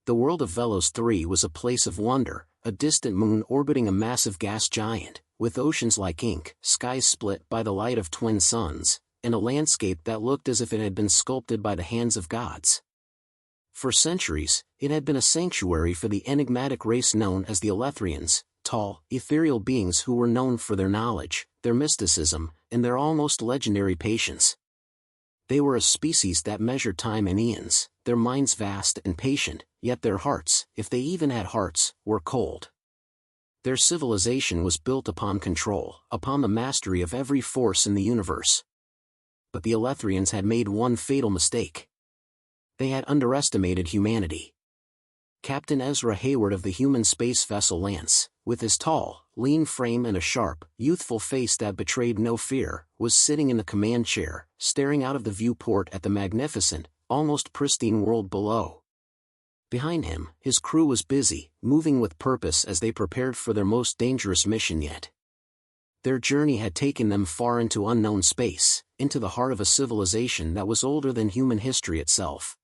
The world of Velos 3 was a place of wonder, a distant moon orbiting a massive gas giant, with oceans like ink, skies split by the light of twin suns, and a landscape that looked as if it had been sculpted by the hands of gods. For centuries, it had been a sanctuary for the enigmatic race known as the Elethrians, tall, ethereal beings who were known for their knowledge, their mysticism, and their almost legendary patience. They were a species that measured time in eons, their minds vast and patient, yet their hearts, if they even had hearts, were cold. Their civilization was built upon control, upon the mastery of every force in the universe. But the Elethrians had made one fatal mistake. They had underestimated humanity. Captain Ezra Hayward of the human space vessel Lance, with his tall, lean frame and a sharp, youthful face that betrayed no fear, was sitting in the command chair, staring out of the viewport at the magnificent, almost pristine world below. Behind him, his crew was busy, moving with purpose as they prepared for their most dangerous mission yet. Their journey had taken them far into unknown space, into the heart of a civilization that was older than human history itself.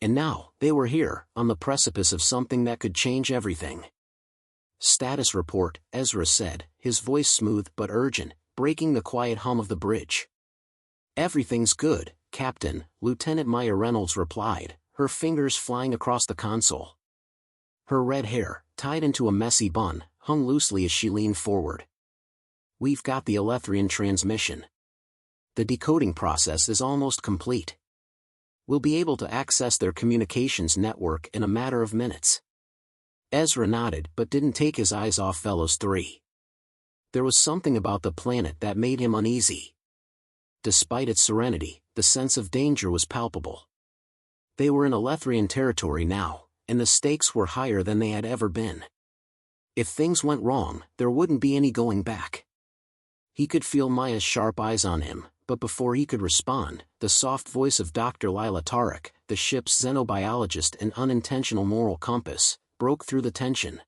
And now, they were here, on the precipice of something that could change everything. "Status report," Ezra said, his voice smooth but urgent, breaking the quiet hum of the bridge. "Everything's good, Captain," Lieutenant Maya Reynolds replied, her fingers flying across the console. Her red hair, tied into a messy bun, hung loosely as she leaned forward. "We've got the Elethrian transmission. The decoding process is almost complete. We'll be able to access their communications network in a matter of minutes." Ezra nodded but didn't take his eyes off Velos 3. There was something about the planet that made him uneasy. Despite its serenity, the sense of danger was palpable. They were in Elethrian territory now, and the stakes were higher than they had ever been. If things went wrong, there wouldn't be any going back. He could feel Maya's sharp eyes on him, but before he could respond, the soft voice of Dr. Lila Tarek, the ship's xenobiologist and unintentional moral compass, broke through the tension.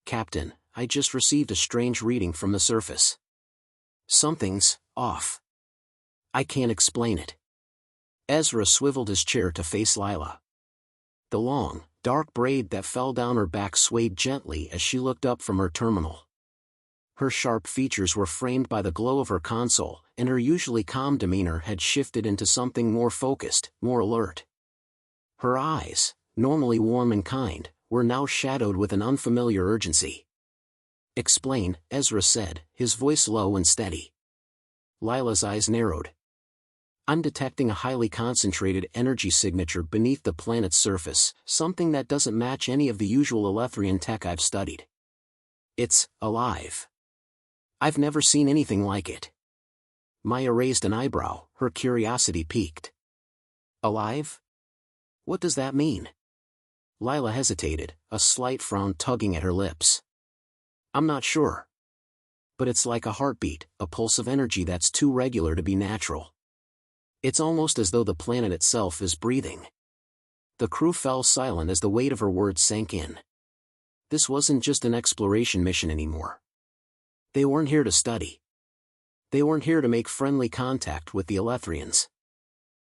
"Captain, I just received a strange reading from the surface. Something's off. I can't explain it." Ezra swiveled his chair to face Lila. The long, dark braid that fell down her back swayed gently as she looked up from her terminal. Her sharp features were framed by the glow of her console, and her usually calm demeanor had shifted into something more focused, more alert. Her eyes, normally warm and kind, were now shadowed with an unfamiliar urgency. "Explain," Ezra said, his voice low and steady. Lila's eyes narrowed. "I'm detecting a highly concentrated energy signature beneath the planet's surface, something that doesn't match any of the usual Elethrian tech I've studied. It's alive. I've never seen anything like it." Maya raised an eyebrow, her curiosity piqued. "Alive? What does that mean?" Lila hesitated, a slight frown tugging at her lips. "I'm not sure. But it's like a heartbeat, a pulse of energy that's too regular to be natural. It's almost as though the planet itself is breathing." The crew fell silent as the weight of her words sank in. This wasn't just an exploration mission anymore. They weren't here to study. They weren't here to make friendly contact with the Elethrians.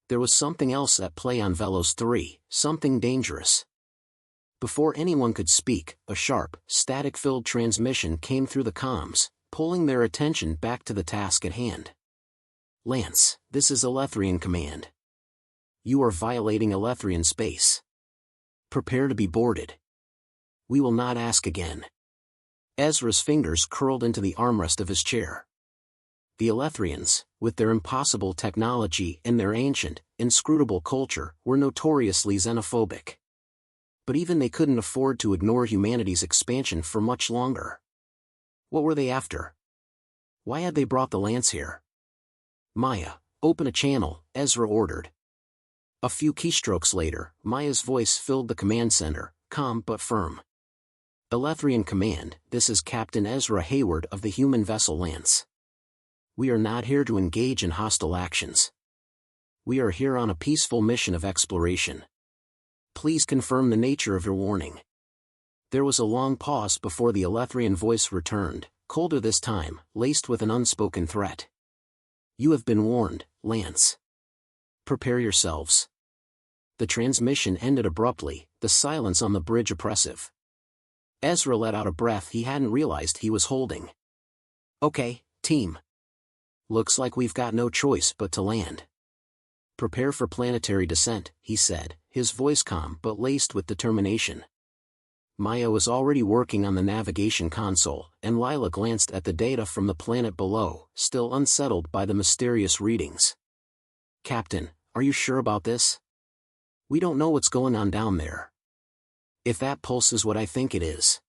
There was something else at play on Velos 3, something dangerous. Before anyone could speak, a sharp, static-filled transmission came through the comms, pulling their attention back to the task at hand. "Lance, this is Elethrian Command. You are violating Elethrian space. Prepare to be boarded. We will not ask again." Ezra's fingers curled into the armrest of his chair. The Elethrians, with their impossible technology and their ancient, inscrutable culture, were notoriously xenophobic. But even they couldn't afford to ignore humanity's expansion for much longer. What were they after? Why had they brought the Lance here? "Maya, open a channel," Ezra ordered. A few keystrokes later, Maya's voice filled the command center, calm but firm. "Elethrian Command, this is Captain Ezra Hayward of the human vessel Lance. We are not here to engage in hostile actions. We are here on a peaceful mission of exploration. Please confirm the nature of your warning." There was a long pause before the Elethrian voice returned, colder this time, laced with an unspoken threat. "You have been warned, Lance. Prepare yourselves. The transmission ended abruptly, the silence on the bridge oppressive. Ezra let out a breath he hadn't realized he was holding. "Okay, team. Looks like we've got no choice but to land. Prepare for planetary descent," he said, his voice calm but laced with determination. Maya was already working on the navigation console, and Lila glanced at the data from the planet below, still unsettled by the mysterious readings. "Captain, are you sure about this? We don't know what's going on down there. If that pulse is what I think it is."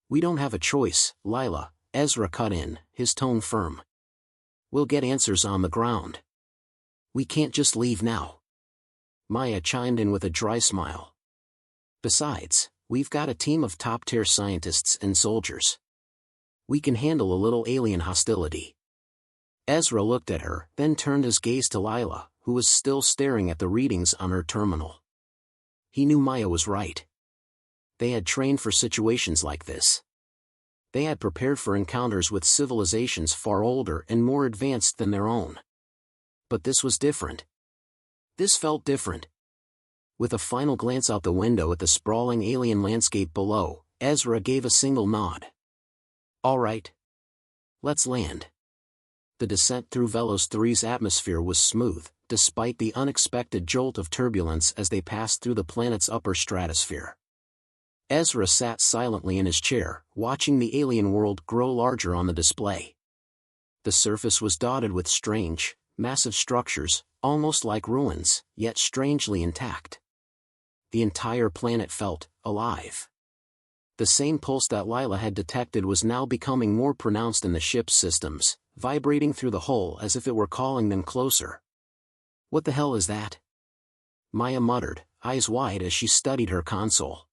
"We don't have a choice, Lila," Ezra cut in, his tone firm. "We'll get answers on the ground. We can't just leave now." Maya chimed in with a dry smile. "Besides, we've got a team of top-tier scientists and soldiers. We can handle a little alien hostility." Ezra looked at her, then turned his gaze to Lila, who was still staring at the readings on her terminal. He knew Maya was right. They had trained for situations like this. They had prepared for encounters with civilizations far older and more advanced than their own. But this was different. This felt different. With a final glance out the window at the sprawling alien landscape below, Ezra gave a single nod. "All right. Let's land." The descent through Velos 3's atmosphere was smooth, despite the unexpected jolt of turbulence as they passed through the planet's upper stratosphere. Ezra sat silently in his chair, watching the alien world grow larger on the display. The surface was dotted with strange, massive structures, almost like ruins, yet strangely intact. The entire planet felt alive. The same pulse that Lila had detected was now becoming more pronounced in the ship's systems, vibrating through the hull as if it were calling them closer. "What the hell is that?" Maya muttered, eyes wide as she studied her console.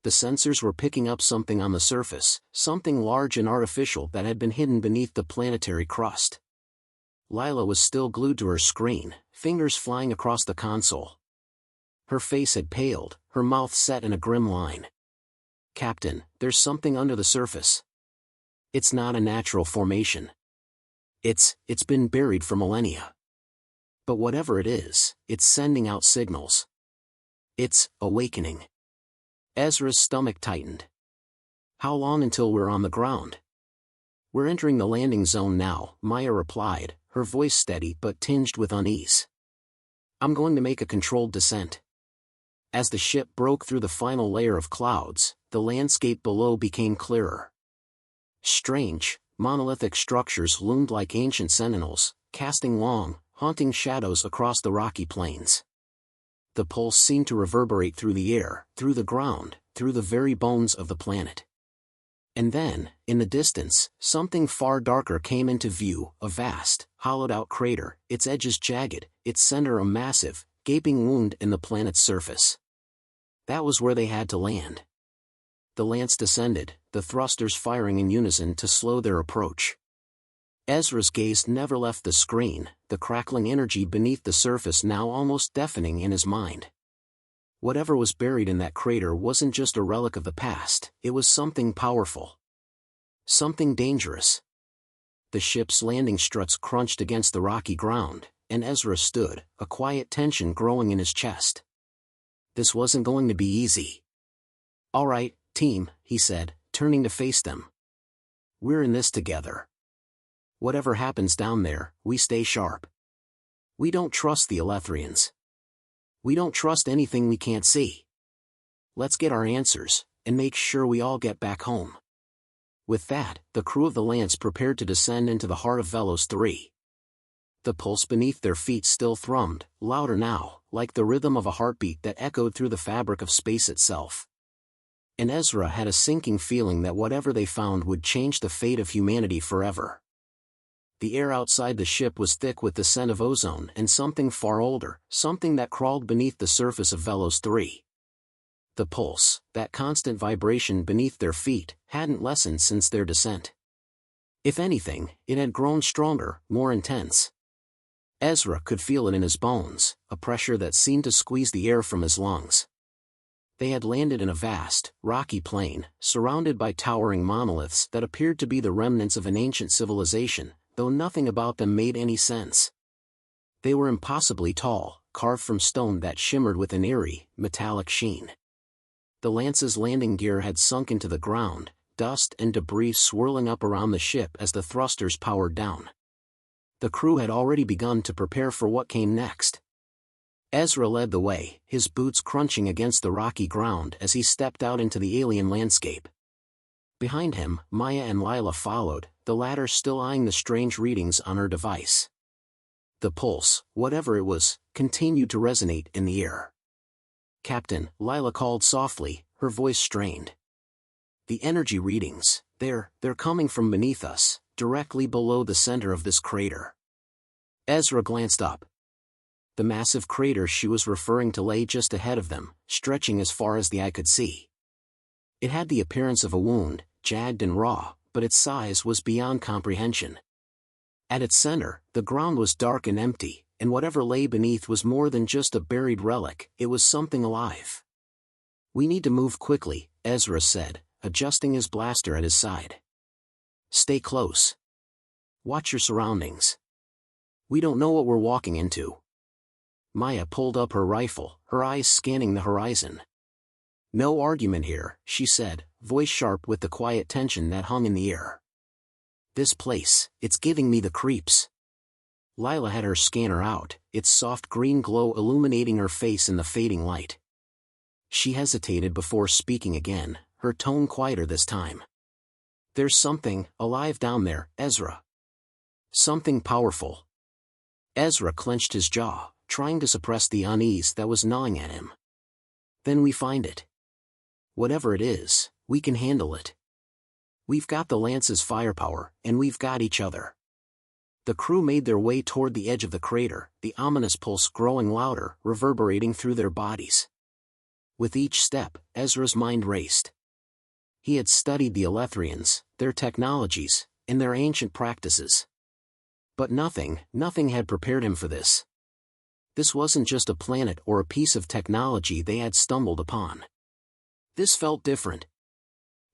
The sensors were picking up something on the surface, something large and artificial that had been hidden beneath the planetary crust. Lila was still glued to her screen, fingers flying across the console. Her face had paled, her mouth set in a grim line. "Captain, there's something under the surface. It's not a natural formation. It's been buried for millennia. But whatever it is, it's sending out signals. It's awakening." Ezra's stomach tightened. "How long until we're on the ground?" "We're entering the landing zone now," Maya replied, her voice steady but tinged with unease. "I'm going to make a controlled descent." As the ship broke through the final layer of clouds, the landscape below became clearer. Strange, monolithic structures loomed like ancient sentinels, casting long, haunting shadows across the rocky plains. The pulse seemed to reverberate through the air, through the ground, through the very bones of the planet. And then, in the distance, something far darker came into view, a vast, hollowed-out crater, its edges jagged, its center a massive, gaping wound in the planet's surface. That was where they had to land. The lance descended, the thrusters firing in unison to slow their approach. Ezra's gaze never left the screen, the crackling energy beneath the surface now almost deafening in his mind. Whatever was buried in that crater wasn't just a relic of the past, it was something powerful. Something dangerous. The ship's landing struts crunched against the rocky ground, and Ezra stood, a quiet tension growing in his chest. This wasn't going to be easy. "All right, team," he said, turning to face them. "We're in this together. Whatever happens down there, we stay sharp. We don't trust the Elethrians. We don't trust anything we can't see. Let's get our answers, and make sure we all get back home." With that, the crew of the Lance prepared to descend into the heart of Velos 3. The pulse beneath their feet still thrummed, louder now, like the rhythm of a heartbeat that echoed through the fabric of space itself. And Ezra had a sinking feeling that whatever they found would change the fate of humanity forever. The air outside the ship was thick with the scent of ozone and something far older, something that crawled beneath the surface of Velos 3. The pulse, that constant vibration beneath their feet, hadn't lessened since their descent. If anything, it had grown stronger, more intense. Ezra could feel it in his bones, a pressure that seemed to squeeze the air from his lungs. They had landed in a vast, rocky plain, surrounded by towering monoliths that appeared to be the remnants of an ancient civilization, though nothing about them made any sense. They were impossibly tall, carved from stone that shimmered with an eerie, metallic sheen. The Lance's landing gear had sunk into the ground, dust and debris swirling up around the ship as the thrusters powered down. The crew had already begun to prepare for what came next. Ezra led the way, his boots crunching against the rocky ground as he stepped out into the alien landscape. Behind him, Maya and Lila followed, the latter still eyeing the strange readings on her device. The pulse, whatever it was, continued to resonate in the air. "Captain," Lila called softly, her voice strained. "The energy readings, they're coming from beneath us, directly below the center of this crater." Ezra glanced up. The massive crater she was referring to lay just ahead of them, stretching as far as the eye could see. It had the appearance of a wound, jagged and raw, but its size was beyond comprehension. At its center, the ground was dark and empty, and whatever lay beneath was more than just a buried relic, it was something alive. "We need to move quickly," Ezra said, adjusting his blaster at his side. "Stay close. Watch your surroundings. We don't know what we're walking into." Maya pulled up her rifle, her eyes scanning the horizon. "No argument here," she said, voice sharp with the quiet tension that hung in the air. "This place, it's giving me the creeps." Lila had her scanner out, its soft green glow illuminating her face in the fading light. She hesitated before speaking again, her tone quieter this time. "There's something alive down there, Ezra. Something powerful." Ezra clenched his jaw, trying to suppress the unease that was gnawing at him. "Then we find it. Whatever it is, we can handle it. We've got the Lance's firepower, and we've got each other." The crew made their way toward the edge of the crater, the ominous pulse growing louder, reverberating through their bodies. With each step, Ezra's mind raced. He had studied the Elethrians, their technologies, and their ancient practices. But nothing had prepared him for this. This wasn't just a planet or a piece of technology they had stumbled upon. This felt different.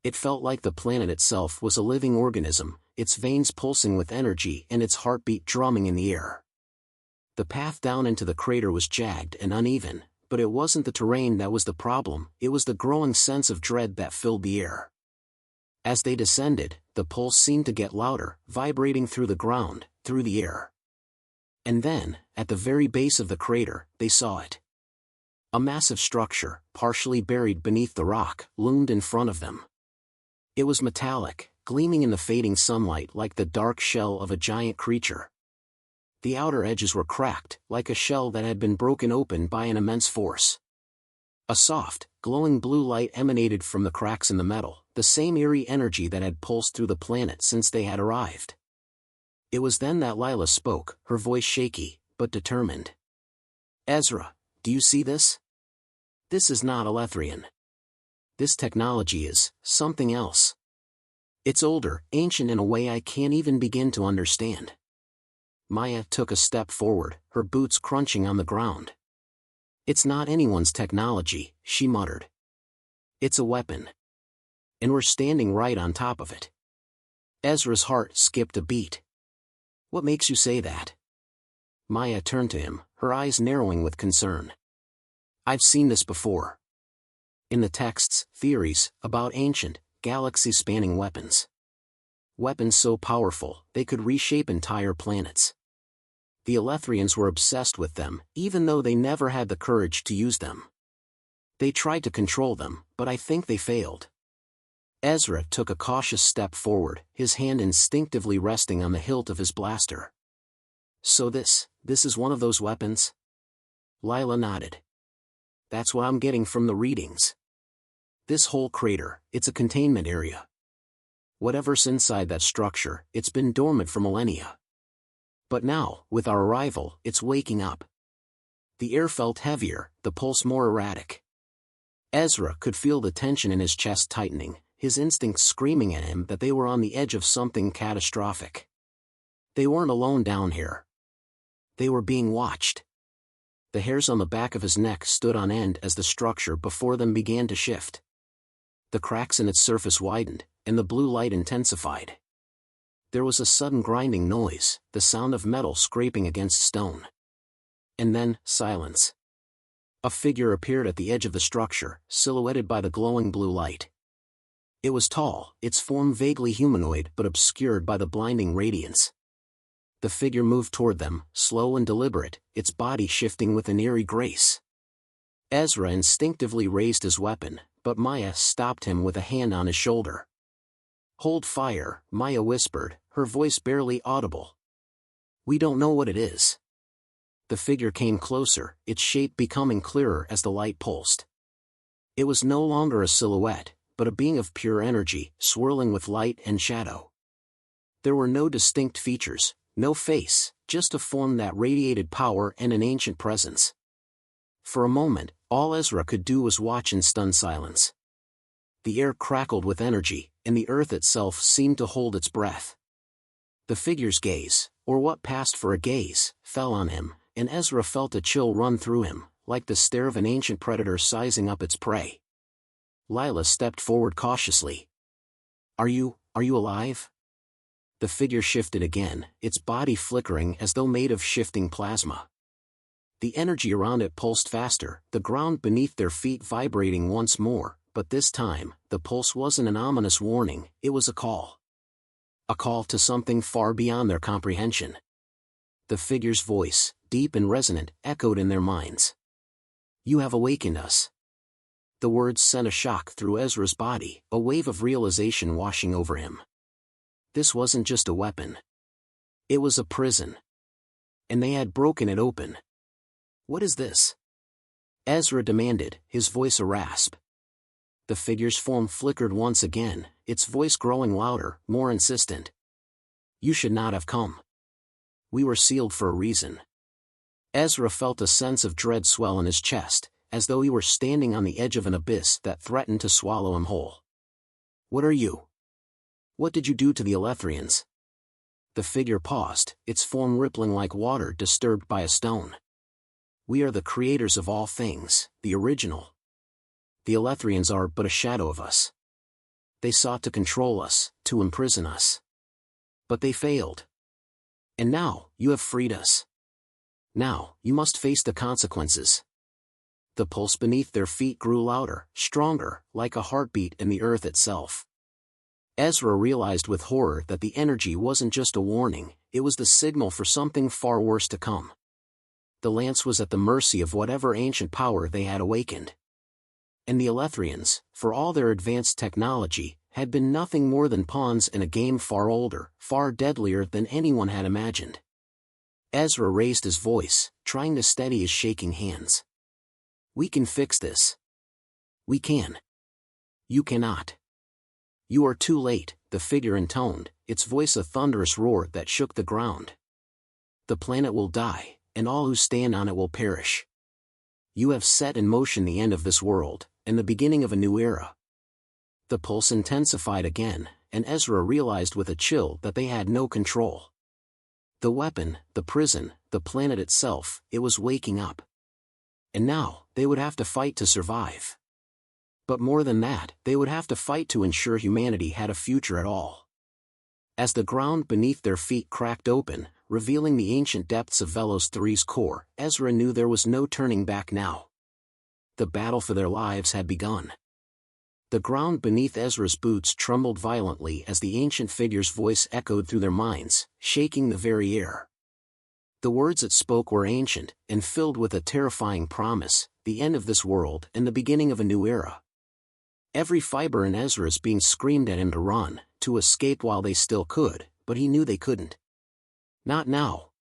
It felt like the planet itself was a living organism, its veins pulsing with energy and its heartbeat drumming in the air. The path down into the crater was jagged and uneven, but it wasn't the terrain that was the problem, it was the growing sense of dread that filled the air. As they descended, the pulse seemed to get louder, vibrating through the ground, through the air. And then, at the very base of the crater, they saw it. A massive structure, partially buried beneath the rock, loomed in front of them. It was metallic, gleaming in the fading sunlight like the dark shell of a giant creature. The outer edges were cracked, like a shell that had been broken open by an immense force. A soft, glowing blue light emanated from the cracks in the metal, the same eerie energy that had pulsed through the planet since they had arrived. It was then that Lila spoke, her voice shaky, but determined. "Ezra, do you see this? This is not Elethrian. This technology is something else. It's older, ancient in a way I can't even begin to understand." Maya took a step forward, her boots crunching on the ground. "It's not anyone's technology," she muttered. "It's a weapon. And we're standing right on top of it." Ezra's heart skipped a beat. "What makes you say that?" Maya turned to him, her eyes narrowing with concern. "I've seen this before. In the texts, theories, about ancient, galaxy-spanning weapons. Weapons so powerful, they could reshape entire planets. The Elethrians were obsessed with them, even though they never had the courage to use them. They tried to control them, but I think they failed." Ezra took a cautious step forward, his hand instinctively resting on the hilt of his blaster. "So this is one of those weapons?" Lila nodded. "That's what I'm getting from the readings. This whole crater, it's a containment area. Whatever's inside that structure, it's been dormant for millennia. But now, with our arrival, it's waking up." The air felt heavier, the pulse more erratic. Ezra could feel the tension in his chest tightening, his instincts screaming at him that they were on the edge of something catastrophic. They weren't alone down here. They were being watched. The hairs on the back of his neck stood on end as the structure before them began to shift. The cracks in its surface widened, and the blue light intensified. There was a sudden grinding noise, the sound of metal scraping against stone. And then, silence. A figure appeared at the edge of the structure, silhouetted by the glowing blue light. It was tall, its form vaguely humanoid but obscured by the blinding radiance. The figure moved toward them, slow and deliberate, its body shifting with an eerie grace. Ezra instinctively raised his weapon, but Maya stopped him with a hand on his shoulder. "Hold fire," Maya whispered, her voice barely audible. "We don't know what it is." The figure came closer, its shape becoming clearer as the light pulsed. It was no longer a silhouette, but a being of pure energy, swirling with light and shadow. There were no distinct features, no face, just a form that radiated power and an ancient presence. For a moment, all Ezra could do was watch in stunned silence. The air crackled with energy, and the earth itself seemed to hold its breath. The figure's gaze, or what passed for a gaze, fell on him, and Ezra felt a chill run through him, like the stare of an ancient predator sizing up its prey. Lila stepped forward cautiously. Are you alive?" The figure shifted again, its body flickering as though made of shifting plasma. The energy around it pulsed faster, the ground beneath their feet vibrating once more, but this time, the pulse wasn't an ominous warning, it was a call. A call to something far beyond their comprehension. The figure's voice, deep and resonant, echoed in their minds. "You have awakened us." The words sent a shock through Ezra's body, a wave of realization washing over him. This wasn't just a weapon. It was a prison. And they had broken it open. "What is this?" Ezra demanded, his voice a rasp. The figure's form flickered once again, its voice growing louder, more insistent. "You should not have come. We were sealed for a reason." Ezra felt a sense of dread swell in his chest, as though he were standing on the edge of an abyss that threatened to swallow him whole. "What are you? What did you do to the Elethrians?" The figure paused, its form rippling like water disturbed by a stone. "We are the creators of all things, the original. The Elethrians are but a shadow of us. They sought to control us, to imprison us. But they failed. And now, you have freed us. Now, you must face the consequences." The pulse beneath their feet grew louder, stronger, like a heartbeat in the earth itself. Ezra realized with horror that the energy wasn't just a warning, it was the signal for something far worse to come. The lance was at the mercy of whatever ancient power they had awakened. And the Elethrians, for all their advanced technology, had been nothing more than pawns in a game far older, far deadlier than anyone had imagined. Ezra raised his voice, trying to steady his shaking hands. "We can fix this. We can. You cannot. You are too late," the figure intoned, its voice a thunderous roar that shook the ground. "The planet will die, and all who stand on it will perish. You have set in motion the end of this world, and the beginning of a new era." The pulse intensified again, and Ezra realized with a chill that they had no control. The weapon, the prison, the planet itself, it was waking up. And now, they would have to fight to survive. But more than that, they would have to fight to ensure humanity had a future at all. As the ground beneath their feet cracked open, revealing the ancient depths of Velos III's core, Ezra knew there was no turning back now. The battle for their lives had begun. The ground beneath Ezra's boots trembled violently as the ancient figure's voice echoed through their minds, shaking the very air. The words it spoke were ancient, and filled with a terrifying promise, the end of this world and the beginning of a new era. Every fiber in Ezra's being screamed at him to run, to escape while they still could, but he knew they couldn't. Not now.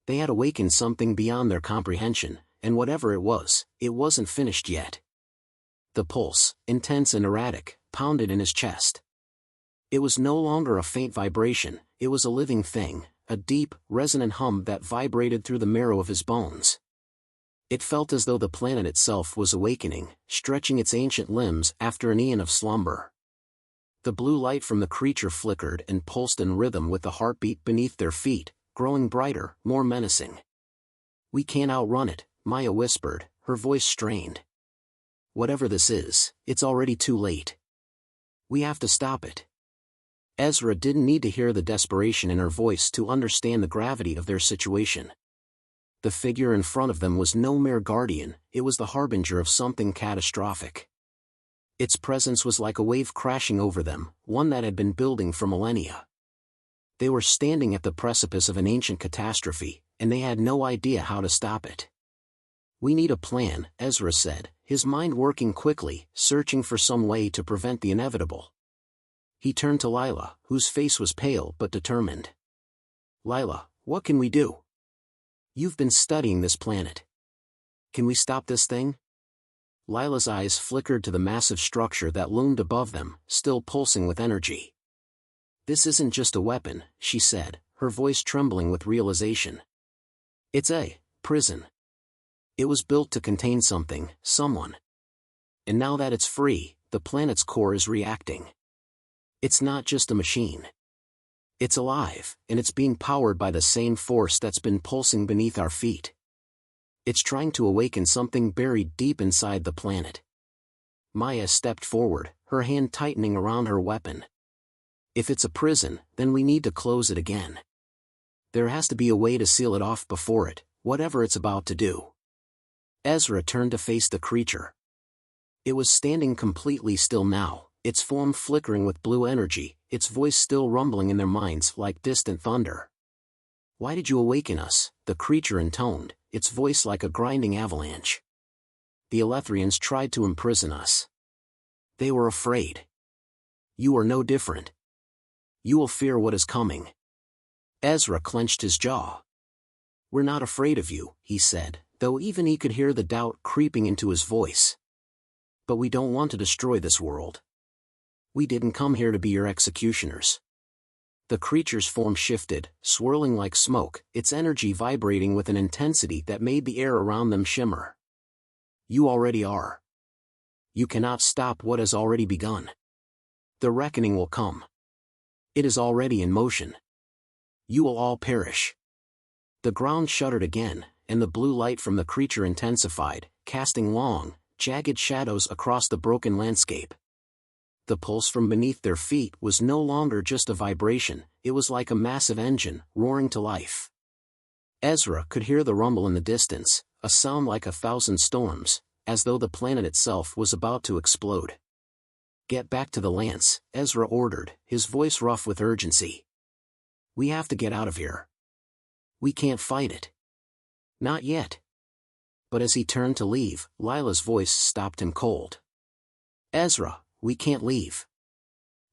They had awakened something beyond their comprehension, and whatever it wasn't finished yet. The pulse, intense and erratic, pounded in his chest. It was no longer a faint vibration, it was a living thing, a deep, resonant hum that vibrated through the marrow of his bones. It felt as though the planet itself was awakening, stretching its ancient limbs after an eon of slumber. The blue light from the creature flickered and pulsed in rhythm with the heartbeat beneath their feet, growing brighter, more menacing. "We can't outrun it," Maya whispered, her voice strained. "Whatever this is, it's already too late. We have to stop it." Ezra didn't need to hear the desperation in her voice to understand the gravity of their situation. The figure in front of them was no mere guardian, it was the harbinger of something catastrophic. Its presence was like a wave crashing over them, one that had been building for millennia. They were standing at the precipice of an ancient catastrophe, and they had no idea how to stop it. "We need a plan," Ezra said, his mind working quickly, searching for some way to prevent the inevitable. He turned to Lila, whose face was pale but determined. "Lila, what can we do? You've been studying this planet. Can we stop this thing?" Lila's eyes flickered to the massive structure that loomed above them, still pulsing with energy. "This isn't just a weapon," she said, her voice trembling with realization. "It's a prison. It was built to contain something, someone. And now that it's free, the planet's core is reacting. It's not just a machine. It's alive, and it's being powered by the same force that's been pulsing beneath our feet. It's trying to awaken something buried deep inside the planet." Maya stepped forward, her hand tightening around her weapon. "If it's a prison, then we need to close it again. There has to be a way to seal it off before it, whatever it's about to do." Ezra turned to face the creature. It was standing completely still now, its form flickering with blue energy, its voice still rumbling in their minds like distant thunder. "Why did you awaken us?" the creature intoned, its voice like a grinding avalanche. "The Elethrians tried to imprison us. They were afraid. You are no different. You will fear what is coming." Ezra clenched his jaw. "We're not afraid of you," he said, though even he could hear the doubt creeping into his voice. "But we don't want to destroy this world. We didn't come here to be your executioners." The creature's form shifted, swirling like smoke, its energy vibrating with an intensity that made the air around them shimmer. "You already are. You cannot stop what has already begun. The reckoning will come. It is already in motion. You will all perish." The ground shuddered again, and the blue light from the creature intensified, casting long, jagged shadows across the broken landscape. The pulse from beneath their feet was no longer just a vibration, it was like a massive engine, roaring to life. Ezra could hear the rumble in the distance, a sound like 1,000 storms, as though the planet itself was about to explode. "Get back to the lance," Ezra ordered, his voice rough with urgency. "We have to get out of here. We can't fight it. Not yet." But as he turned to leave, Lila's voice stopped him cold. "Ezra, we can't leave.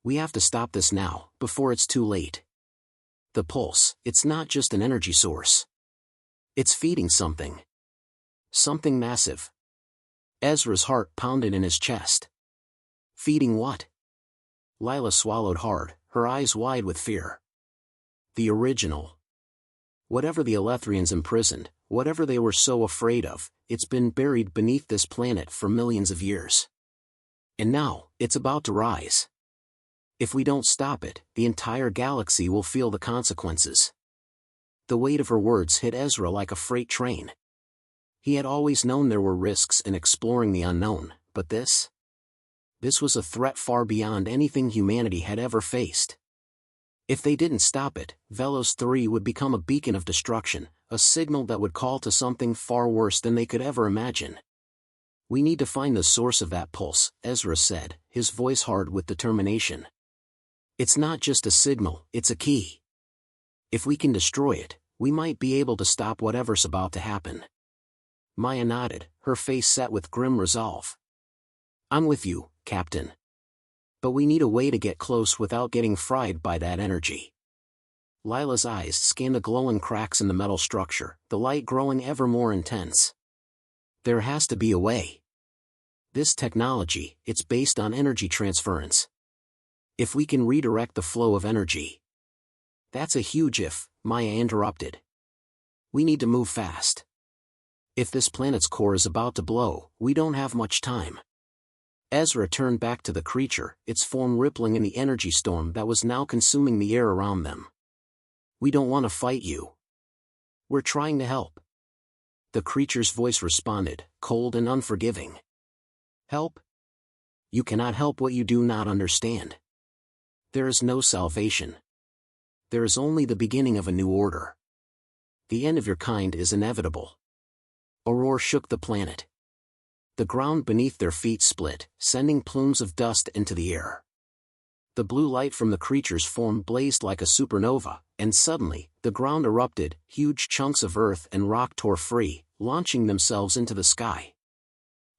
We have to stop this now, before it's too late. The pulse, it's not just an energy source. It's feeding something. Something massive." Ezra's heart pounded in his chest. "Feeding what?" Lila swallowed hard, her eyes wide with fear. "The original. Whatever the Elethrians imprisoned, whatever they were so afraid of, it's been buried beneath this planet for millions of years. And now, it's about to rise. If we don't stop it, the entire galaxy will feel the consequences." The weight of her words hit Ezra like a freight train. He had always known there were risks in exploring the unknown, but this was a threat far beyond anything humanity had ever faced. If they didn't stop it, Velos 3 would become a beacon of destruction, a signal that would call to something far worse than they could ever imagine. "We need to find the source of that pulse," Ezra said, his voice hard with determination. "It's not just a signal, it's a key. If we can destroy it, we might be able to stop whatever's about to happen." Maya nodded, her face set with grim resolve. "I'm with you, Captain. But we need a way to get close without getting fried by that energy." Lila's eyes scanned the glowing cracks in the metal structure, the light growing ever more intense. "There has to be a way. This technology, it's based on energy transference. If we can redirect the flow of energy." "That's a huge if," Maya interrupted. "We need to move fast. If this planet's core is about to blow, we don't have much time." Ezra turned back to the creature, its form rippling in the energy storm that was now consuming the air around them. "We don't want to fight you. We're trying to help." The creature's voice responded, cold and unforgiving. "Help? You cannot help what you do not understand. There is no salvation. There is only the beginning of a new order. The end of your kind is inevitable. A roar shook the planet. The ground beneath their feet split, sending plumes of dust into the air. The blue light from the creature's form blazed like a supernova, and suddenly, the ground erupted, huge chunks of earth and rock tore free, launching themselves into the sky.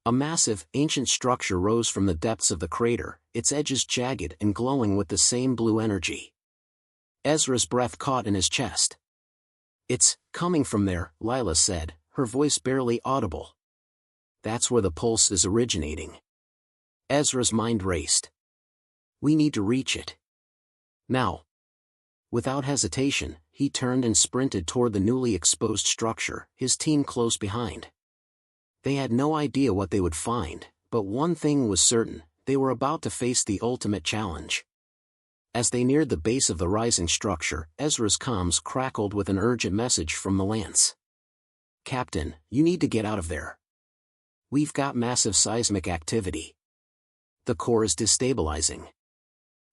A massive, ancient structure rose from the depths of the crater, its edges jagged and glowing with the same blue energy. Ezra's breath caught in his chest. "It's coming from there," Lila said, her voice barely audible. "That's where the pulse is originating." Ezra's mind raced. "We need to reach it. Now." Without hesitation, he turned and sprinted toward the newly exposed structure, his team close behind. They had no idea what they would find, but one thing was certain: they were about to face the ultimate challenge. As they neared the base of the rising structure, Ezra's comms crackled with an urgent message from the Lance. "Captain, you need to get out of there. We've got massive seismic activity. The core is destabilizing.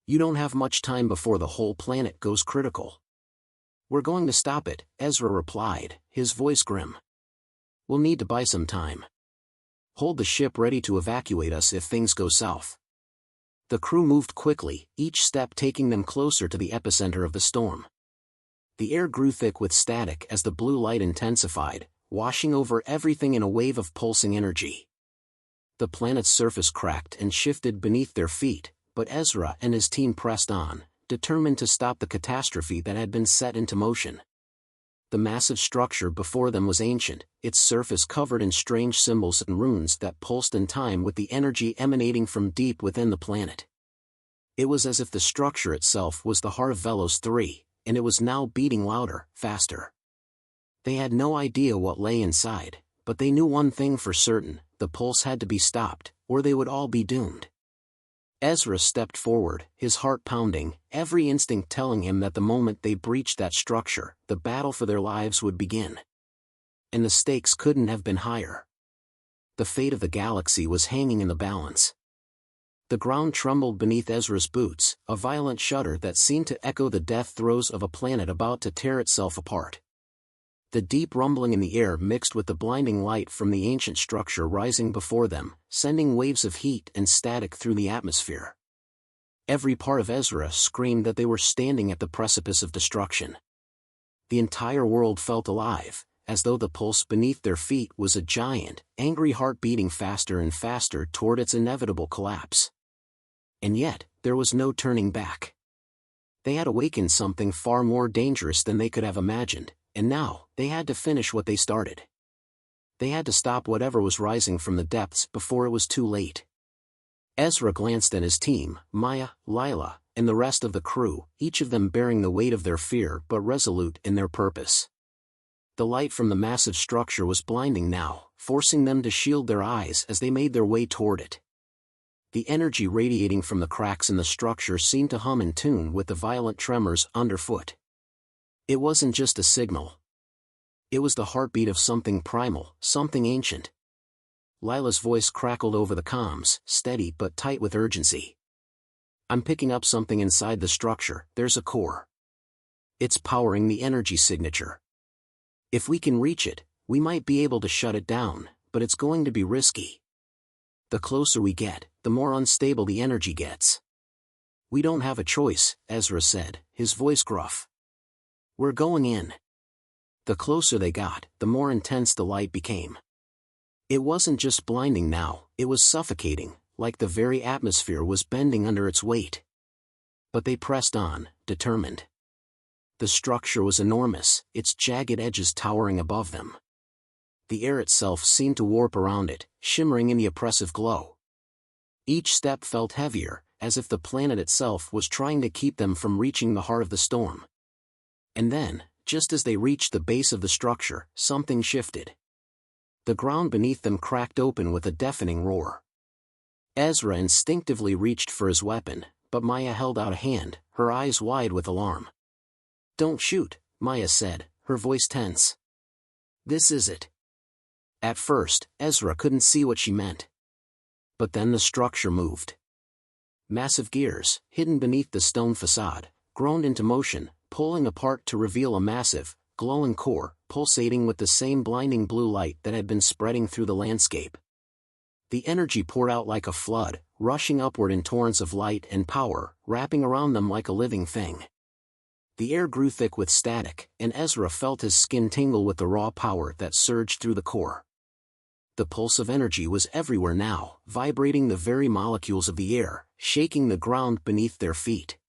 You don't have much time before the whole planet goes critical." "We're going to stop it," Ezra replied, his voice grim. "We'll need to buy some time. Hold the ship ready to evacuate us if things go south." The crew moved quickly, each step taking them closer to the epicenter of the storm. The air grew thick with static as the blue light intensified, washing over everything in a wave of pulsing energy. The planet's surface cracked and shifted beneath their feet, but Ezra and his team pressed on, determined to stop the catastrophe that had been set into motion. The massive structure before them was ancient, its surface covered in strange symbols and runes that pulsed in time with the energy emanating from deep within the planet. It was as if the structure itself was the heart of Velos 3, and it was now beating louder, faster. They had no idea what lay inside, but they knew one thing for certain: the pulse had to be stopped, or they would all be doomed. Ezra stepped forward, his heart pounding, every instinct telling him that the moment they breached that structure, the battle for their lives would begin. And the stakes couldn't have been higher. The fate of the galaxy was hanging in the balance. The ground trembled beneath Ezra's boots, a violent shudder that seemed to echo the death throes of a planet about to tear itself apart. The deep rumbling in the air mixed with the blinding light from the ancient structure rising before them, sending waves of heat and static through the atmosphere. Every part of Ezra screamed that they were standing at the precipice of destruction. The entire world felt alive, as though the pulse beneath their feet was a giant, angry heart beating faster and faster toward its inevitable collapse. And yet, there was no turning back. They had awakened something far more dangerous than they could have imagined. And now, they had to finish what they started. They had to stop whatever was rising from the depths before it was too late. Ezra glanced at his team, Maya, Lila, and the rest of the crew, each of them bearing the weight of their fear but resolute in their purpose. The light from the massive structure was blinding now, forcing them to shield their eyes as they made their way toward it. The energy radiating from the cracks in the structure seemed to hum in tune with the violent tremors underfoot. It wasn't just a signal. It was the heartbeat of something primal, something ancient. Lila's voice crackled over the comms, steady but tight with urgency. "I'm picking up something inside the structure. There's a core. It's powering the energy signature. If we can reach it, we might be able to shut it down, but it's going to be risky. The closer we get, the more unstable the energy gets." "We don't have a choice," Ezra said, his voice gruff. "We're going in." The closer they got, the more intense the light became. It wasn't just blinding now, it was suffocating, like the very atmosphere was bending under its weight. But they pressed on, determined. The structure was enormous, its jagged edges towering above them. The air itself seemed to warp around it, shimmering in the oppressive glow. Each step felt heavier, as if the planet itself was trying to keep them from reaching the heart of the storm. And then, just as they reached the base of the structure, something shifted. The ground beneath them cracked open with a deafening roar. Ezra instinctively reached for his weapon, but Maya held out a hand, her eyes wide with alarm. "Don't shoot," Maya said, her voice tense. "This is it." At first, Ezra couldn't see what she meant. But then the structure moved. Massive gears, hidden beneath the stone facade, groaned into motion, pulling apart to reveal a massive, glowing core, pulsating with the same blinding blue light that had been spreading through the landscape. The energy poured out like a flood, rushing upward in torrents of light and power, wrapping around them like a living thing. The air grew thick with static, and Ezra felt his skin tingle with the raw power that surged through the core. The pulse of energy was everywhere now, vibrating the very molecules of the air, shaking the ground beneath their feet.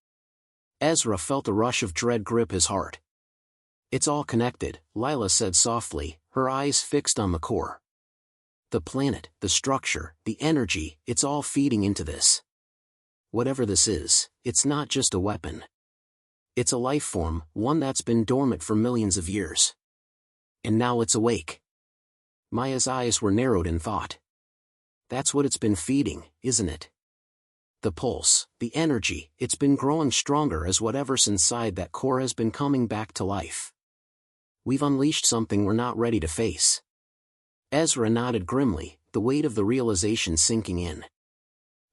Ezra felt a rush of dread grip his heart. "It's all connected," Lila said softly, her eyes fixed on the core. "The planet, the structure, the energy, it's all feeding into this. Whatever this is, it's not just a weapon. It's a life form, one that's been dormant for millions of years. And now it's awake." Maya's eyes were narrowed in thought. "That's what it's been feeding, isn't it? The pulse, the energy, it's been growing stronger as whatever's inside that core has been coming back to life. We've unleashed something we're not ready to face." Ezra nodded grimly, the weight of the realization sinking in.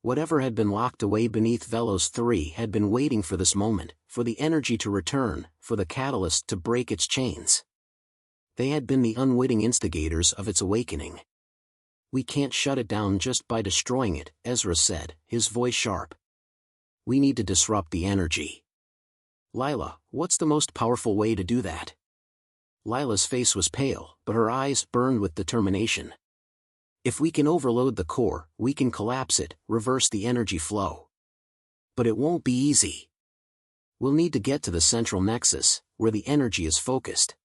Whatever had been locked away beneath Velos 3 had been waiting for this moment, for the energy to return, for the catalyst to break its chains. They had been the unwitting instigators of its awakening. "We can't shut it down just by destroying it," Ezra said, his voice sharp. "We need to disrupt the energy." "Lila, what's the most powerful way to do that?" Lila's face was pale, but her eyes burned with determination. "If we can overload the core, we can collapse it, reverse the energy flow. But it won't be easy. We'll need to get to the central nexus, where the energy is focused.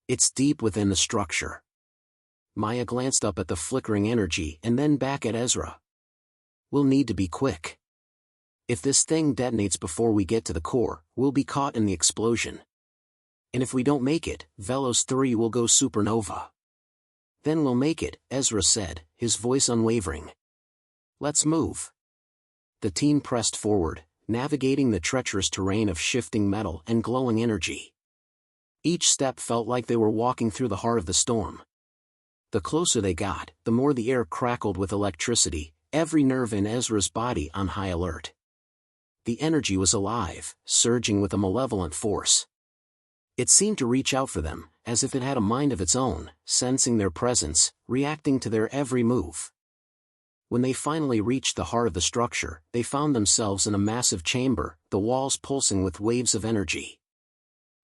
It's deep within the structure." Maya glanced up at the flickering energy and then back at Ezra. "We'll need to be quick. If this thing detonates before we get to the core, we'll be caught in the explosion. And if we don't make it, Velos 3 will go supernova." "Then we'll make it," Ezra said, his voice unwavering. "Let's move." The team pressed forward, navigating the treacherous terrain of shifting metal and glowing energy. Each step felt like they were walking through the heart of the storm. The closer they got, the more the air crackled with electricity, every nerve in Ezra's body on high alert. The energy was alive, surging with a malevolent force. It seemed to reach out for them, as if it had a mind of its own, sensing their presence, reacting to their every move. When they finally reached the heart of the structure, they found themselves in a massive chamber, the walls pulsing with waves of energy.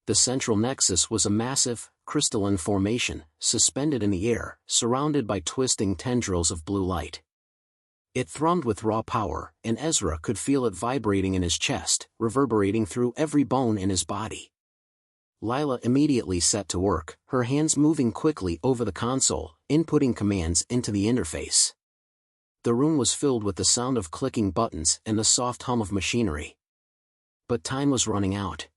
The central nexus was a massive, crystalline formation, suspended in the air, surrounded by twisting tendrils of blue light. It thrummed with raw power, and Ezra could feel it vibrating in his chest, reverberating through every bone in his body. Lila immediately set to work, her hands moving quickly over the console, inputting commands into the interface. The room was filled with the sound of clicking buttons and the soft hum of machinery. But time was running out.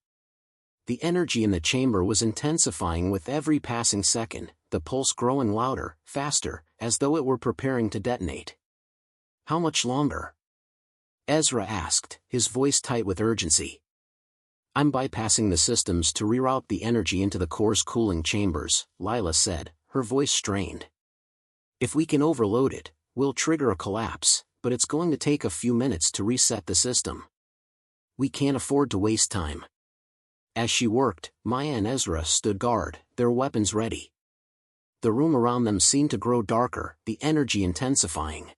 The energy in the chamber was intensifying with every passing second, the pulse growing louder, faster, as though it were preparing to detonate. "How much longer?" Ezra asked, his voice tight with urgency. "I'm bypassing the systems to reroute the energy into the core's cooling chambers," Lila said, her voice strained. "If we can overload it, we'll trigger a collapse, but it's going to take a few minutes to reset the system. We can't afford to waste time." As she worked, Maya and Ezra stood guard, their weapons ready. The room around them seemed to grow darker, the energy intensifying.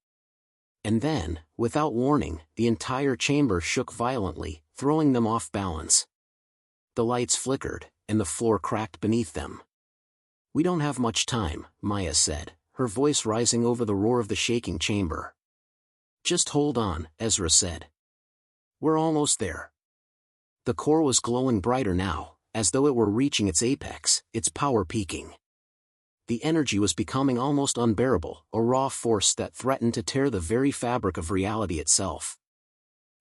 And then, without warning, the entire chamber shook violently, throwing them off balance. The lights flickered, and the floor cracked beneath them. "We don't have much time," Maya said, her voice rising over the roar of the shaking chamber. "Just hold on," Ezra said. "We're almost there." The core was glowing brighter now, as though it were reaching its apex, its power peaking. The energy was becoming almost unbearable, a raw force that threatened to tear the very fabric of reality itself.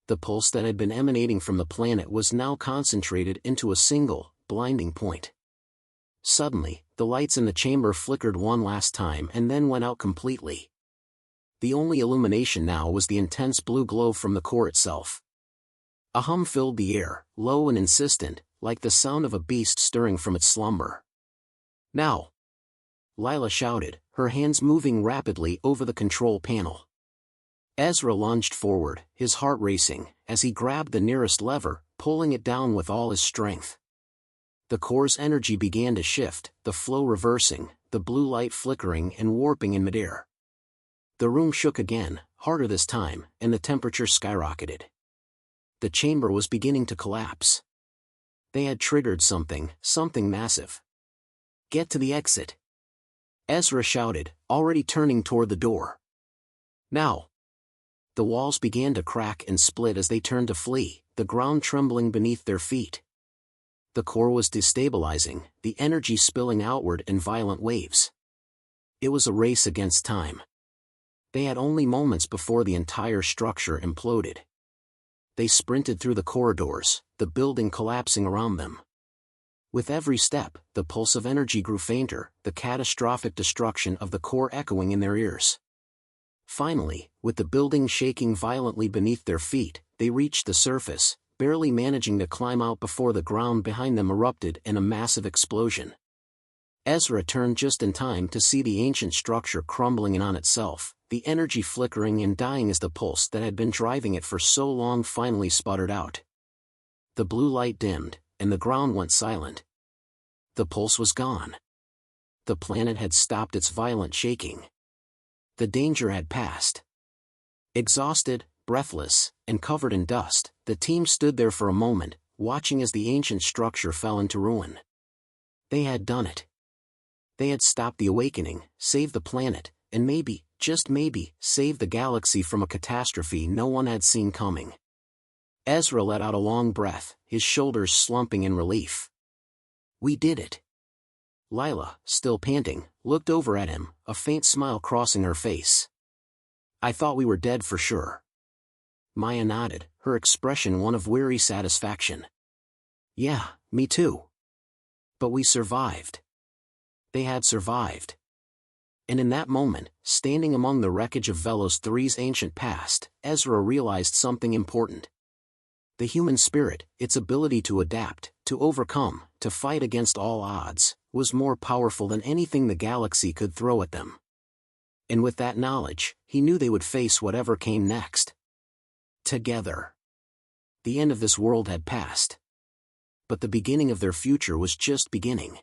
The pulse that had been emanating from the planet was now concentrated into a single, blinding point. Suddenly, the lights in the chamber flickered one last time and then went out completely. The only illumination now was the intense blue glow from the core itself. A hum filled the air, low and insistent, like the sound of a beast stirring from its slumber. "Now!" Lila shouted, her hands moving rapidly over the control panel. Ezra lunged forward, his heart racing, as he grabbed the nearest lever, pulling it down with all his strength. The core's energy began to shift, the flow reversing, the blue light flickering and warping in midair. The room shook again, harder this time, and the temperature skyrocketed. The chamber was beginning to collapse. They had triggered something massive. "Get to the exit!" Ezra shouted, already turning toward the door. "Now!" The walls began to crack and split as they turned to flee, the ground trembling beneath their feet. The core was destabilizing, the energy spilling outward in violent waves. It was a race against time. They had only moments before the entire structure imploded. They sprinted through the corridors, the building collapsing around them. With every step, the pulse of energy grew fainter, the catastrophic destruction of the core echoing in their ears. Finally, with the building shaking violently beneath their feet, they reached the surface, barely managing to climb out before the ground behind them erupted in a massive explosion. Ezra turned just in time to see the ancient structure crumbling in on itself, the energy flickering and dying as the pulse that had been driving it for so long finally sputtered out. The blue light dimmed, and the ground went silent. The pulse was gone. The planet had stopped its violent shaking. The danger had passed. Exhausted, breathless, and covered in dust, the team stood there for a moment, watching as the ancient structure fell into ruin. They had done it. They had stopped the awakening, saved the planet, and maybe, just maybe, saved the galaxy from a catastrophe no one had seen coming. Ezra let out a long breath, his shoulders slumping in relief. "We did it." Lila, still panting, looked over at him, a faint smile crossing her face. "I thought we were dead for sure." Maya nodded, her expression one of weary satisfaction. "Yeah, me too. But we survived." They had survived. And in that moment, standing among the wreckage of Velos 3's ancient past, Ezra realized something important. The human spirit, its ability to adapt, to overcome, to fight against all odds, was more powerful than anything the galaxy could throw at them. And with that knowledge, he knew they would face whatever came next. Together. The end of this world had passed. But the beginning of their future was just beginning.